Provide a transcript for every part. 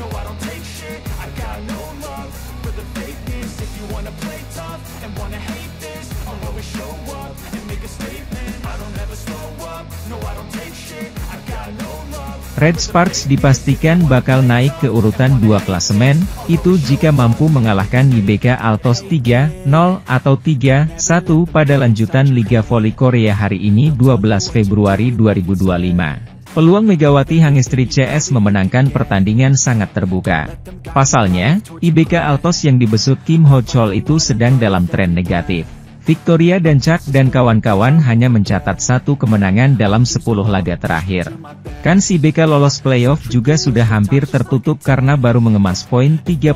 no I don't take shit, I got no love for the fakeness. If you wanna play tough and wanna hate this, I'll always show up and make a statement. I don't ever slow up, no I don't take shit, I got no love. Red Sparks dipastikan bakal naik ke urutan 2 klasemen, itu jika mampu mengalahkan YBK Altos 3-0 atau 3-1 pada lanjutan Liga Voli Korea hari ini 12 Februari 2025. Peluang Megawati Hangestri CS memenangkan pertandingan sangat terbuka. Pasalnya, YBK Altos yang dibesut Kim Ho Chol itu sedang dalam tren negatif. Victoria dan Chuck dan kawan-kawan hanya mencatat 1 kemenangan dalam 10 laga terakhir. Kans YBK lolos playoff juga sudah hampir tertutup karena baru mengemas poin 37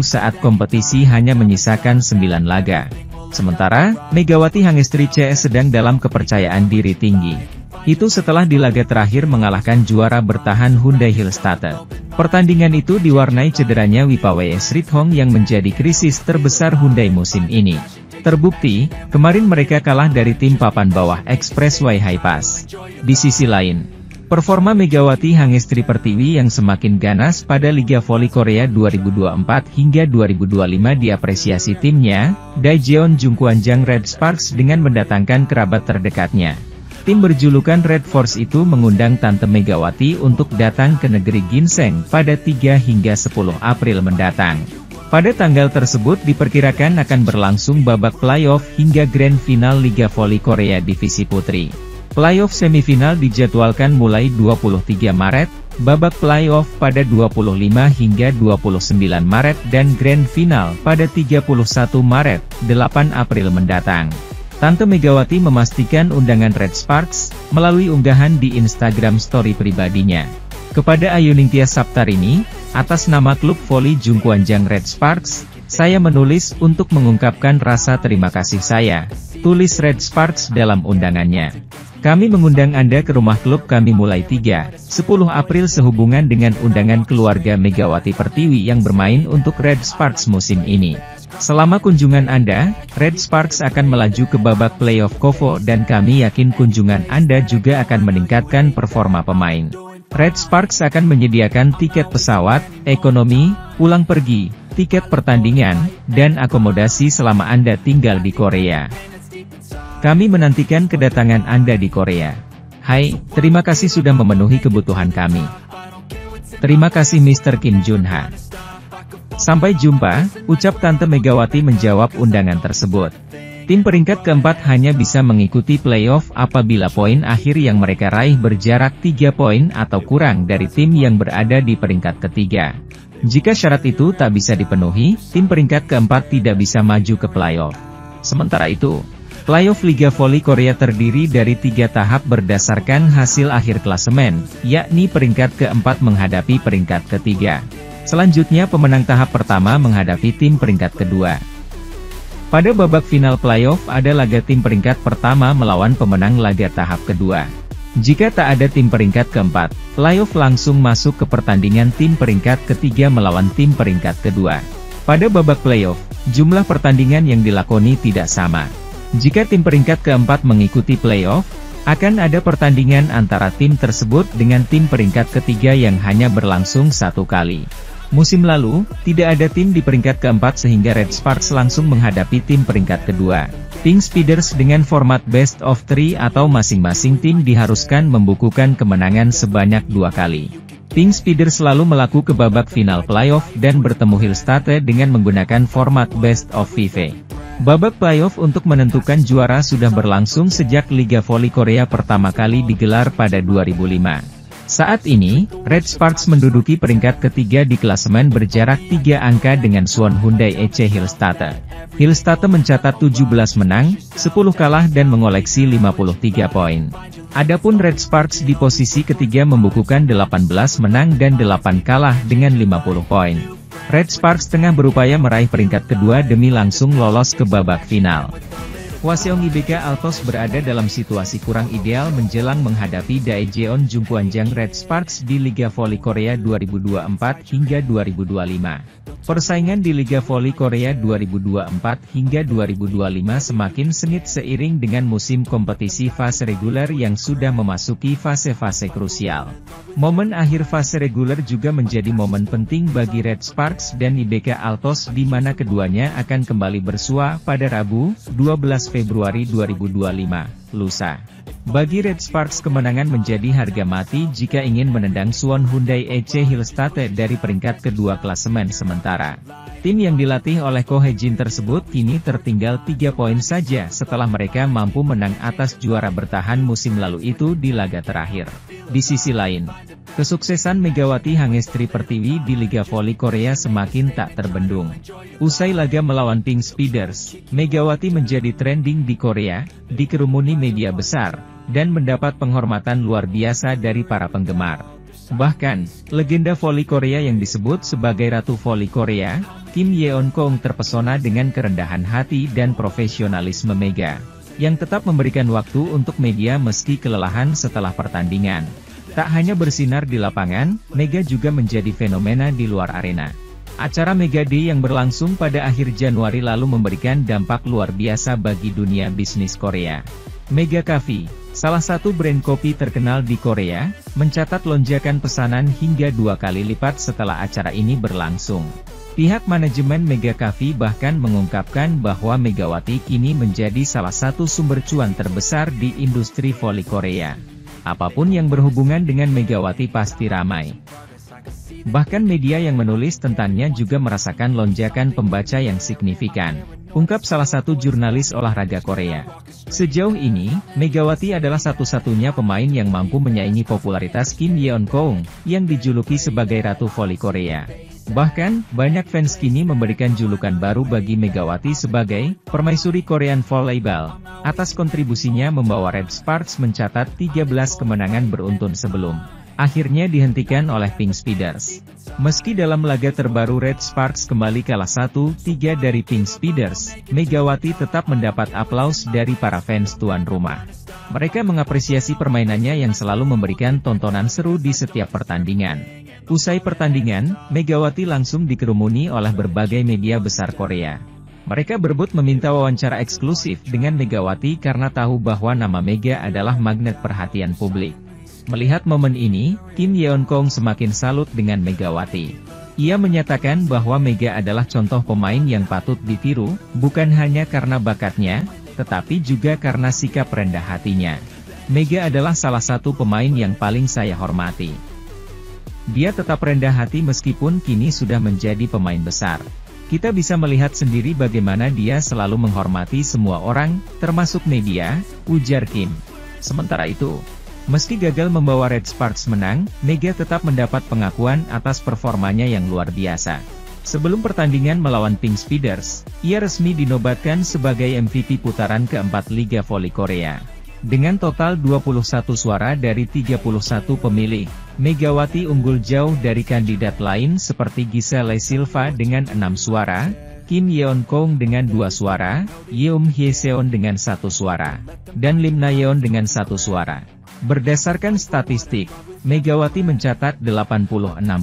saat kompetisi hanya menyisakan 9 laga. Sementara, Megawati Hangestri CS sedang dalam kepercayaan diri tinggi. Itu setelah di laga terakhir mengalahkan juara bertahan Hyundai Hillstatte. Pertandingan itu diwarnai cederanya Wipawae Srithong yang menjadi krisis terbesar Hyundai musim ini. Terbukti, kemarin mereka kalah dari tim papan bawah Expressway Highpass. Di sisi lain, performa Megawati Hangestri Pertiwi yang semakin ganas pada Liga Voli Korea 2024 hingga 2025 diapresiasi timnya, Daejeon Jungkwanjang Red Sparks dengan mendatangkan kerabat terdekatnya. Tim berjulukan Red Force itu mengundang Tante Megawati untuk datang ke negeri ginseng pada 3 hingga 10 April mendatang. Pada tanggal tersebut diperkirakan akan berlangsung babak playoff hingga grand final Liga Voli Korea Divisi Putri. Playoff semifinal dijadwalkan mulai 23 Maret, babak playoff pada 25 hingga 29 Maret dan grand final pada 31 Maret, 8 April mendatang. Tante Megawati memastikan undangan Red Sparks, melalui unggahan di Instagram story pribadinya. Kepada Ayuningtia Saptarini, atas nama klub voli Jungkwanjang Red Sparks, saya menulis untuk mengungkapkan rasa terima kasih saya, tulis Red Sparks dalam undangannya. Kami mengundang Anda ke rumah klub kami mulai 3-10 April sehubungan dengan undangan keluarga Megawati Pertiwi yang bermain untuk Red Sparks musim ini. Selama kunjungan Anda, Red Sparks akan melaju ke babak playoff KOVO dan kami yakin kunjungan Anda juga akan meningkatkan performa pemain. Red Sparks akan menyediakan tiket pesawat, ekonomi, pulang pergi, tiket pertandingan, dan akomodasi selama Anda tinggal di Korea. Kami menantikan kedatangan Anda di Korea. Hai, terima kasih sudah memenuhi kebutuhan kami. Terima kasih Mr. Kim Jun-ha. Sampai jumpa, ucap Tante Megawati menjawab undangan tersebut. Tim peringkat keempat hanya bisa mengikuti playoff apabila poin akhir yang mereka raih berjarak 3 poin atau kurang dari tim yang berada di peringkat ketiga. Jika syarat itu tak bisa dipenuhi, tim peringkat keempat tidak bisa maju ke playoff. Sementara itu, playoff Liga Voli Korea terdiri dari 3 tahap berdasarkan hasil akhir klasemen, yakni peringkat keempat menghadapi peringkat ketiga. Selanjutnya pemenang tahap pertama menghadapi tim peringkat kedua. Pada babak final playoff ada laga tim peringkat pertama melawan pemenang laga tahap kedua. Jika tak ada tim peringkat keempat, playoff langsung masuk ke pertandingan tim peringkat ketiga melawan tim peringkat kedua. Pada babak playoff, jumlah pertandingan yang dilakoni tidak sama. Jika tim peringkat keempat mengikuti playoff, akan ada pertandingan antara tim tersebut dengan tim peringkat ketiga yang hanya berlangsung 1 kali. Musim lalu, tidak ada tim di peringkat keempat sehingga Red Sparks langsung menghadapi tim peringkat kedua. Pink Speeders dengan format best of 3 atau masing-masing tim diharuskan membukukan kemenangan sebanyak 2 kali. Pink Speeders selalu melaku ke babak final playoff dan bertemu Hillstatte dengan menggunakan format best of 5. Babak playoff untuk menentukan juara sudah berlangsung sejak Liga Voli Korea pertama kali digelar pada 2005. Saat ini, Red Sparks menduduki peringkat ketiga di klasemen berjarak 3 angka dengan Suwon Hyundai EC Hillstatte. Hillstatte mencatat 17 menang, 10 kalah dan mengoleksi 53 poin. Adapun Red Sparks di posisi ketiga membukukan 18 menang dan 8 kalah dengan 50 poin. Red Sparks tengah berupaya meraih peringkat kedua demi langsung lolos ke babak final. Hwaseong IBK Altos berada dalam situasi kurang ideal menjelang menghadapi Daejeon Jungkwanjang Red Sparks di Liga Voli Korea 2024 hingga 2025. Persaingan di Liga Voli Korea 2024 hingga 2025 semakin sengit seiring dengan musim kompetisi fase reguler yang sudah memasuki fase-fase krusial. Momen akhir fase reguler juga menjadi momen penting bagi Red Sparks dan IBK Altos di mana keduanya akan kembali bersua pada Rabu, 12 Februari 2025, lusa. Bagi Red Sparks kemenangan menjadi harga mati jika ingin menendang Suwon Hyundai EC Hillstate dari peringkat kedua klasemen sementara. Tim yang dilatih oleh Ko Hae-jin tersebut kini tertinggal 3 poin saja setelah mereka mampu menang atas juara bertahan musim lalu itu di laga terakhir. Di sisi lain, kesuksesan Megawati Hangestri Pertiwi di Liga Voli Korea semakin tak terbendung. Usai laga melawan Pink Speeders, Megawati menjadi trending di Korea, dikerumuni media besar, dan mendapat penghormatan luar biasa dari para penggemar. Bahkan, legenda voli Korea yang disebut sebagai Ratu Voli Korea, Kim Yeon-kong terpesona dengan kerendahan hati dan profesionalisme Mega, yang tetap memberikan waktu untuk media meski kelelahan setelah pertandingan. Tak hanya bersinar di lapangan, Mega juga menjadi fenomena di luar arena. Acara Mega Day yang berlangsung pada akhir Januari lalu memberikan dampak luar biasa bagi dunia bisnis Korea. Mega Coffee, salah satu brand kopi terkenal di Korea, mencatat lonjakan pesanan hingga 2 kali lipat setelah acara ini berlangsung. Pihak manajemen Mega Coffee bahkan mengungkapkan bahwa Megawati kini menjadi salah satu sumber cuan terbesar di industri voli Korea. Apapun yang berhubungan dengan Megawati pasti ramai. Bahkan media yang menulis tentangnya juga merasakan lonjakan pembaca yang signifikan, ungkap salah satu jurnalis olahraga Korea. Sejauh ini, Megawati adalah satu-satunya pemain yang mampu menyaingi popularitas Kim Yeon-kong, yang dijuluki sebagai Ratu Voli Korea. Bahkan, banyak fans kini memberikan julukan baru bagi Megawati sebagai Permaisuri Korean Volleyball, atas kontribusinya membawa Red Sparks mencatat 13 kemenangan beruntun sebelum akhirnya dihentikan oleh Pink Speeders. Meski dalam laga terbaru Red Sparks kembali kalah 1-3 dari Pink Speeders, Megawati tetap mendapat aplaus dari para fans tuan rumah. Mereka mengapresiasi permainannya yang selalu memberikan tontonan seru di setiap pertandingan. Usai pertandingan, Megawati langsung dikerumuni oleh berbagai media besar Korea. Mereka berebut meminta wawancara eksklusif dengan Megawati karena tahu bahwa nama Mega adalah magnet perhatian publik. Melihat momen ini, Kim Yeon-kong semakin salut dengan Megawati. Ia menyatakan bahwa Mega adalah contoh pemain yang patut ditiru, bukan hanya karena bakatnya, tetapi juga karena sikap rendah hatinya. Mega adalah salah satu pemain yang paling saya hormati. Dia tetap rendah hati meskipun kini sudah menjadi pemain besar. Kita bisa melihat sendiri bagaimana dia selalu menghormati semua orang, termasuk media, ujar Kim. Sementara itu, meski gagal membawa Red Sparks menang, Mega tetap mendapat pengakuan atas performanya yang luar biasa. Sebelum pertandingan melawan Pink Speeders, ia resmi dinobatkan sebagai MVP putaran keempat Liga Voli Korea. Dengan total 21 suara dari 31 pemilih, Megawati unggul jauh dari kandidat lain seperti Giselle Silva dengan 6 suara, Kim Yeon-kong dengan 2 suara, Yeom Hye-seon dengan 1 suara, dan Lim Na-yeon dengan 1 suara. Berdasarkan statistik, Megawati mencatat 86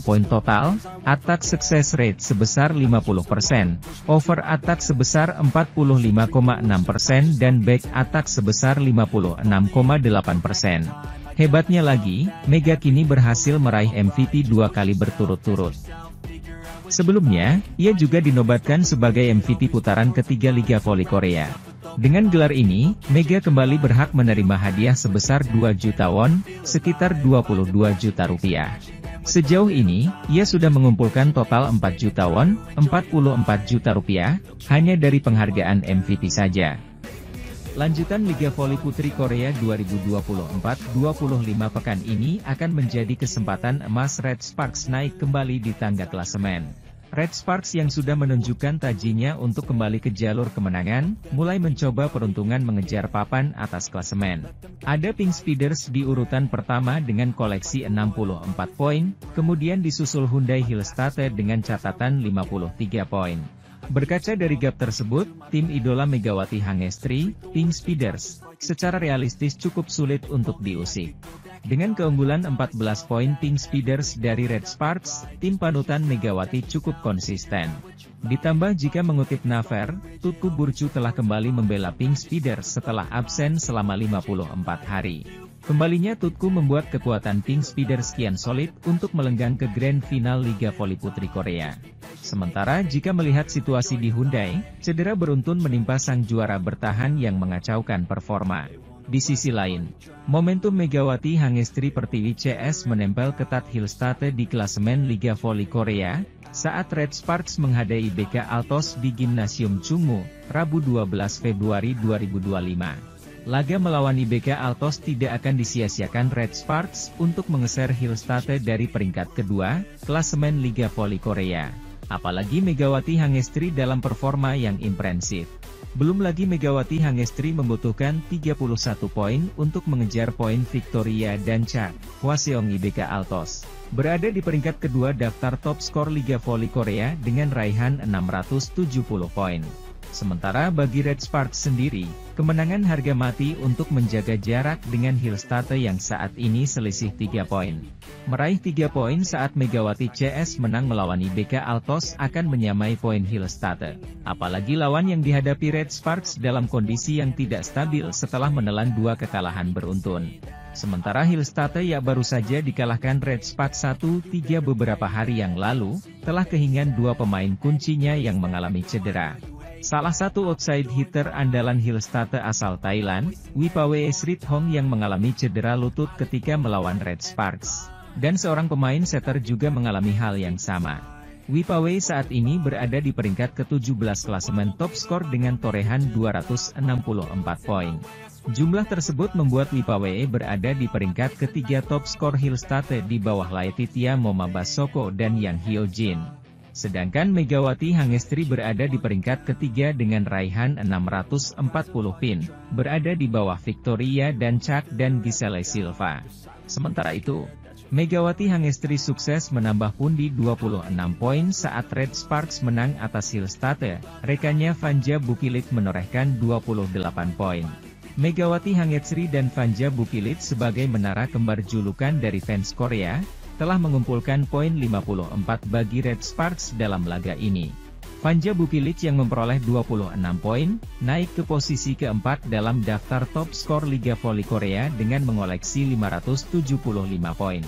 poin total, attack success rate sebesar 50%, over attack sebesar 45,6% dan back attack sebesar 56,8%. Hebatnya lagi, Mega kini berhasil meraih MVP 2 kali berturut-turut. Sebelumnya, ia juga dinobatkan sebagai MVP putaran ketiga Liga Voli Korea. Dengan gelar ini, Mega kembali berhak menerima hadiah sebesar 2 juta won, sekitar 22 juta rupiah. Sejauh ini, ia sudah mengumpulkan total 4 juta won, 44 juta rupiah, hanya dari penghargaan MVP saja. Lanjutan Liga Voli Putri Korea 2024-25 pekan ini akan menjadi kesempatan emas Red Sparks naik kembali di tangga klasemen. Red Sparks yang sudah menunjukkan tajinya untuk kembali ke jalur kemenangan, mulai mencoba peruntungan mengejar papan atas klasemen. Ada Pink Speeders di urutan pertama dengan koleksi 64 poin, kemudian disusul Hyundai Hillstate dengan catatan 53 poin. Berkaca dari gap tersebut, tim idola Megawati Hangestri, Pink Speeders, secara realistis cukup sulit untuk diusik. Dengan keunggulan 14 poin Pink Speeders dari Red Sparks, tim panutan Megawati cukup konsisten. Ditambah jika mengutip Naver, Tutku Burcu telah kembali membela Pink Speeders setelah absen selama 54 hari. Kembalinya Tutku membuat kekuatan Pink Speeders kian solid untuk melenggang ke Grand Final Liga Voli Putri Korea. Sementara jika melihat situasi di Hyundai, cedera beruntun menimpa sang juara bertahan yang mengacaukan performa. Di sisi lain, momentum Megawati Hangestri Pertiwi CS menempel ketat Hillstate di klasemen Liga Voli Korea, saat Red Sparks menghadapi BK Altos di Gimnasium Chungmu, Rabu 12 Februari 2025. Laga melawan IBK Altos tidak akan disia-siakan Red Sparks untuk menggeser Hillstate dari peringkat kedua, klasemen Liga Voli Korea. Apalagi Megawati Hangestri dalam performa yang impresif. Belum lagi Megawati Hangestri membutuhkan 31 poin untuk mengejar poin Victoria dan Cha Hwaseong IBK Altos. Berada di peringkat kedua daftar top skor Liga Voli Korea dengan raihan 670 poin. Sementara bagi Red Sparks sendiri, kemenangan harga mati untuk menjaga jarak dengan Hillstate yang saat ini selisih 3 poin. Meraih 3 poin saat Megawati CS menang melawan IBK Altos akan menyamai poin Hillstate. Apalagi lawan yang dihadapi Red Sparks dalam kondisi yang tidak stabil setelah menelan 2 kekalahan beruntun. Sementara Hillstate yang baru saja dikalahkan Red Sparks 1-3 beberapa hari yang lalu, telah kehilangan 2 pemain kuncinya yang mengalami cedera. Salah satu outside hitter andalan Hillstate asal Thailand, Wipawe Srithong yang mengalami cedera lutut ketika melawan Red Sparks. Dan seorang pemain setter juga mengalami hal yang sama. Wipawe saat ini berada di peringkat ke-17 klasemen top skor dengan torehan 264 poin. Jumlah tersebut membuat Wipawe berada di peringkat ketiga top skor Hillstate di bawah Laetitia Momabasoko dan Yang Hyojin. Sedangkan Megawati Hangestri berada di peringkat ketiga dengan raihan 640 pin, berada di bawah Victoria dan Chak dan Giselle Silva. Sementara itu, Megawati Hangestri sukses menambah pundi 26 poin saat Red Sparks menang atas Hillstate, rekannya Vanja Bukilit menorehkan 28 poin. Megawati Hangestri dan Vanja Bukilit sebagai menara kembar julukan dari fans Korea, telah mengumpulkan poin 54 bagi Red Sparks dalam laga ini. Vanja Bukilit yang memperoleh 26 poin, naik ke posisi keempat dalam daftar top skor Liga Voli Korea dengan mengoleksi 575 poin.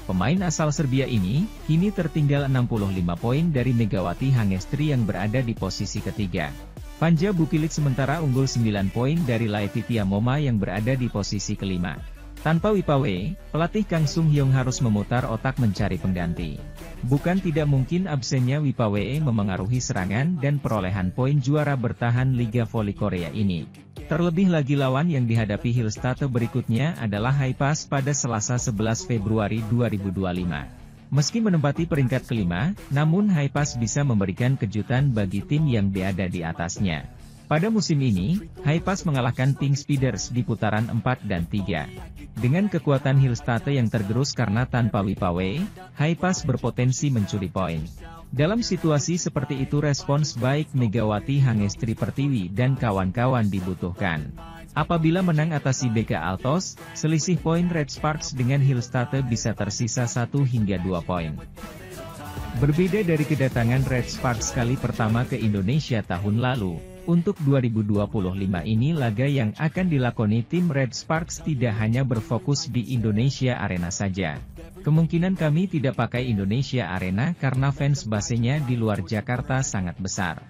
Pemain asal Serbia ini, kini tertinggal 65 poin dari Megawati Hangestri yang berada di posisi ketiga. Vanja Bukilit sementara unggul 9 poin dari Laetitia Moma yang berada di posisi kelima. Tanpa Wipawe, pelatih Kang Sung Hyung harus memutar otak mencari pengganti. Bukan tidak mungkin absennya Wipawe memengaruhi serangan dan perolehan poin juara bertahan Liga Voli Korea ini. Terlebih lagi lawan yang dihadapi Hillstate berikutnya adalah Haipas pada Selasa 11 Februari 2025. Meski menempati peringkat kelima, namun Haipas bisa memberikan kejutan bagi tim yang berada di atasnya. Pada musim ini, Haipas mengalahkan Pink Speeders di putaran 4 dan 3. Dengan kekuatan Hillstate yang tergerus karena tanpa Wipawe, Haipas berpotensi mencuri poin. Dalam situasi seperti itu respons baik Megawati Hangestri Pertiwi dan kawan-kawan dibutuhkan. Apabila menang atas IBK Altos, selisih poin Red Sparks dengan Hillstate bisa tersisa 1 hingga 2 poin. Berbeda dari kedatangan Red Sparks kali pertama ke Indonesia tahun lalu, untuk 2025 ini laga yang akan dilakoni tim Red Sparks tidak hanya berfokus di Indonesia Arena saja. Kemungkinan kami tidak pakai Indonesia Arena karena fans basenya di luar Jakarta sangat besar.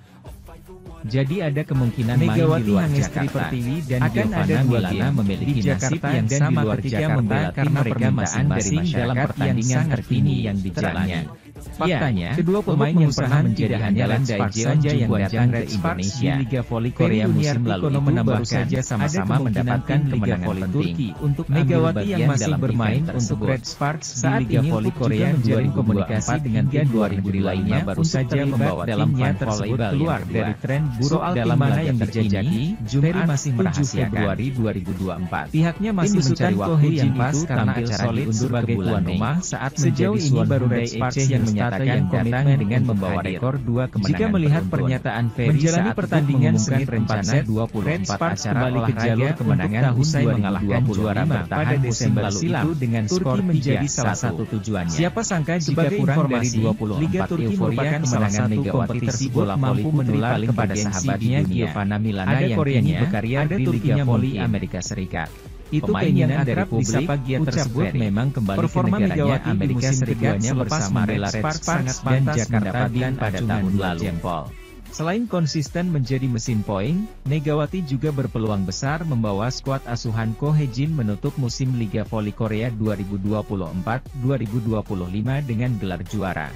Jadi ada kemungkinan Megawati di luar Jakarta. Dan akan ada dua game memiliki nasib yang sama ketika membela karena mereka masing-masing dalam pertandingan terkini yang dijalani. Faktanya, kedua pemain yang pernah menjadi andalan Sparks saja yang datang ke Indonesia di Liga Voli Korea musim lalu itu baru saja sama-sama mendapatkan Liga Voli Turki untuk Megawati yang masih bermain untuk Red Sparks di Liga Voli Korea menjalin komunikasi dengan tim 2000 lainnya baru saja membawa timnya tersebut keluar dari tren buruk dalam mana yang dijajaki. Jumat masih merahasiakan Februari 2024. Pihaknya masih mencari waktu yang pas karena acara diundur sebagai tuan rumah saat menjadi tuan rumah Red Sparks yang menyatakan komitmen dengan membawa rekor 2 kemenangan. Jika melihat pernyataan Ferry menjalani pertandingan sengit rencana 24 acara kembali ke jalur kemenangan usai mengalahkan juara bertahan Desember silam dengan skor menjadi salah satu tujuannya. Siapa sangka jika kurang dari 24 Liga Turki merupakan salah satu kompetisi bola mampu menular kepada sahabatnya Giovanna Milana yang kini berkarya di Liga Voli Amerika Serikat. Itu keinginan dari publik, tersebut memang kembali ke negaranya Amerika Serikat selepas membela Red Sparks dan Jakarta Bing pada tahun lalu. Selain konsisten menjadi mesin poin, Megawati juga berpeluang besar membawa skuad asuhan Ko Hye-jin menutup musim Liga Voli Korea 2024-2025 dengan gelar juara.